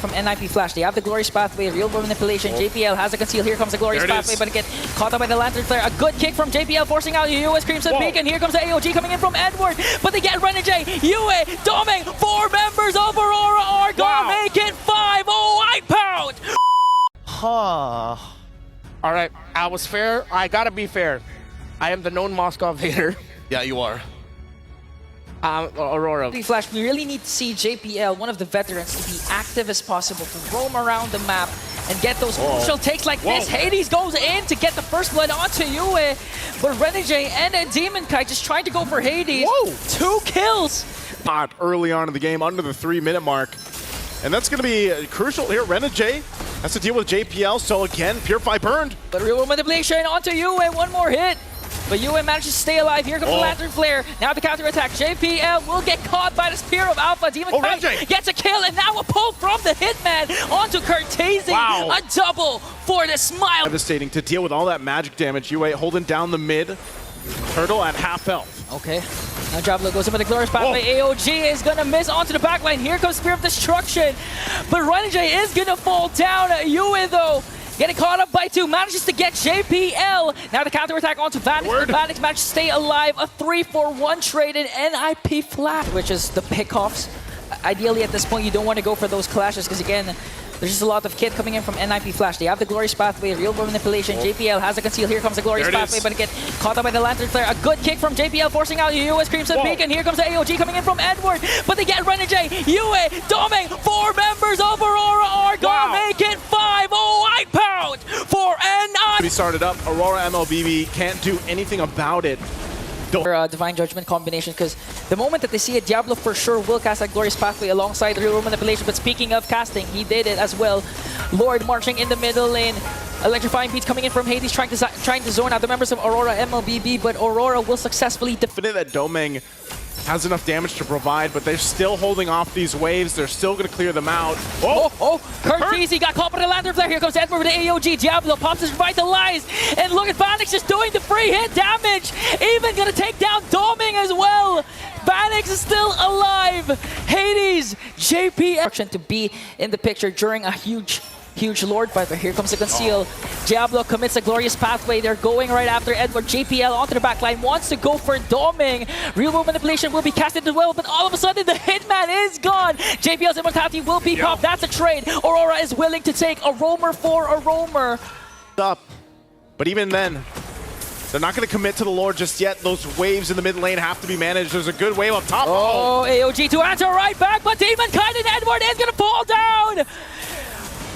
From NIP Flash, they have the Glorious Pathway, real world manipulation. JPL has a conceal. Here comes the Glorious Pathway, but again caught up by the Lantern Flare. A good kick from JPL, forcing out US Crimson Peak, and here comes the AOG coming in from Edward. But they get Renegade, Yue, Doming, 4 members of Aurora are gonna make it 5-0 Wipeout! All right, I was fair. I gotta be fair. I am the known Moscow hater. Yeah, you are. Aurora. Flash, we really need to see JPL, one of the veterans, to be active as possible, to roam around the map and get those crucial takes like this. Hades goes in to get the first blood onto Yue, but Renegade and Demon Kite just trying to go for Hades. 2 kills! Early on in the game, under the 3-minute mark. And that's going to be crucial here. Renegade has to deal with JPL, so again, Purify burned. But real world manipulation onto Yue, 1 more hit. But Yue manages to stay alive. Here comes the Lantern Flare. Now the counter attack. JPL will get caught by the Spear of Alpha. Demon Kite gets a kill, and now a pull from the Hitman onto Cortese. A double for the Smile. Devastating to deal with all that magic damage. Yue holding down the mid. Turtle at half health. Okay. Now Diablo goes in with the Glorious Pathway. AOG is gonna miss onto the backline. Here comes Spear of Destruction. But Renegade is gonna fall down. Yue though, getting caught up by 2, manages to get JPL. Now the counterattack onto Vanix. Vanix manages to stay alive. A 3-for-1 trade in NIP Flash, which is the pickoffs. Ideally at this point you don't want to go for those clashes because again, there's just a lot of kit coming in from NIP Flash. They have the Glorious Pathway, real world manipulation. JPL has a conceal. Here comes the Glorious Pathway, but again caught up by the Lantern Flare. A good kick from JPL, forcing out US Crimson Peak, and here comes the AOG coming in from Edward. But they get Renegade, Yue, Doming, 4 members of Aurora are gonna make it 5-0 Wipeout for NIP. We started up. Aurora MLBB can't do anything about it. Divine Judgment combination, because the moment that they see it, Diablo for sure will cast that Glorious Pathway alongside the real world manipulation. But speaking of casting, he did it as well. Lord marching in the middle lane. Electrifying beats coming in from Hades, trying to zone out the members of Aurora MLBB, but Aurora will successfully defend that Doming has enough damage to provide, but they're still holding off these waves. They're still going to clear them out. Cortese got caught by the Lantern Flare. Here comes Edward with the AOG. Diablo pops his Revitalize. And look at Vanix just doing the free hit damage. Even going to take down Doming as well. Vanix is still alive. Hades, JP to be in the picture during a huge Lord fight, but here comes the conceal. Diablo commits a Glorious Pathway. They're going right after Edward. JPL onto the backline, wants to go for Doming. Real world manipulation will be casted as well, but all of a sudden the Hitman is gone. JPL's immortality will be popped. That's a trade. Aurora is willing to take a roamer for a roamer. But even then, they're not going to commit to the Lord just yet. Those waves in the mid lane have to be managed. There's a good wave up top. AOG to answer right back, but Demon Kite and Edward is going to fall down.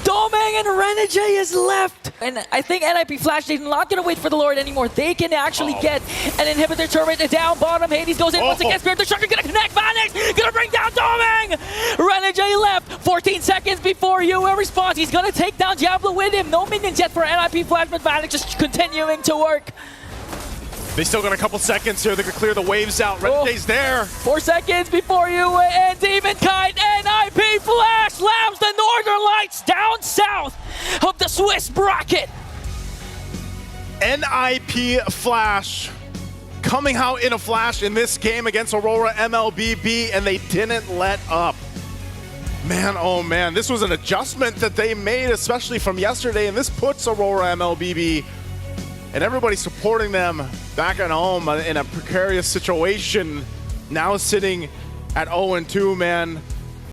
Doming and Renegade is left. And I think NIP Flash, they're not going to wait for the Lord anymore. They can actually get an inhibitor turret down bottom. Hades goes in once again. Spirit Destruction going to connect. Vanix going to bring down Doming. Renegade left. 14 seconds before Yue responds. He's going to take down Diablo with him. No minions yet for NIP Flash, but Vanix just continuing to work. They still got a couple seconds here. They can clear the waves out. Renegade's there. 4 seconds before Yue and Demon Kite. NIP Flash slams the Northern Lights down south of the Swiss bracket. NIP Flash coming out in a flash in this game against Aurora MLBB, and they didn't let up. Man, oh man, this was an adjustment that they made, especially from yesterday, and this puts Aurora MLBB and everybody supporting them back at home in a precarious situation, now sitting at 0-2, man.